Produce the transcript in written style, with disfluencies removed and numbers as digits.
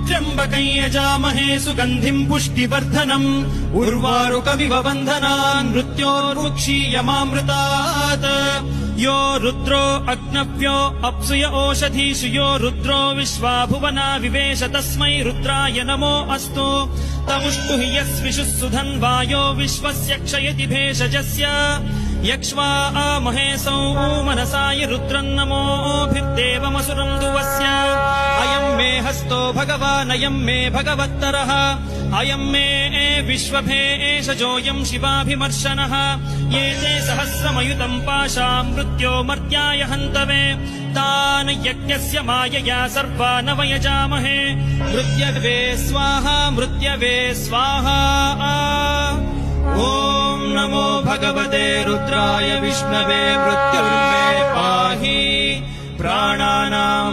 त्र्यम्बकं यजामहे सुगन्धिं पुष्टिवर्धनम् उर्वारुकमिव बन्धनान् मृत्योर्मुक्षीयमामृतात् यो रुद्रो अग्नव्यो अप्सुय ओषधीषु यो रुद्रो विश्वा भुवना विवेश तस्मै रुद्राय नमो अस्तु तमुष्टु हि यस्विषुः सुधन्वायो विश्वस्य क्षयति भेषजस्य यक्ष्वा महेशौ मनसाय रुद्रन्नमोभिर्देवमसुरं दुवस्य अयं मे हस्तो भगवान् अयं मे भगवत्तरः अयं मे विश्वभेषजोऽयं शिवाभिमर्शनः ये ते सहस्रमयुतं पाशां मृत्यो मर्त्याय हन्तवे तान् यज्ञस्य मायया सर्वान् वयजामहे मृत्यवे स्वाहा मृत्यवे स्वाहा ॐ नमो भगवते रुद्राय विष्णवे मृत्युर्मे पाहि प्राणानाम्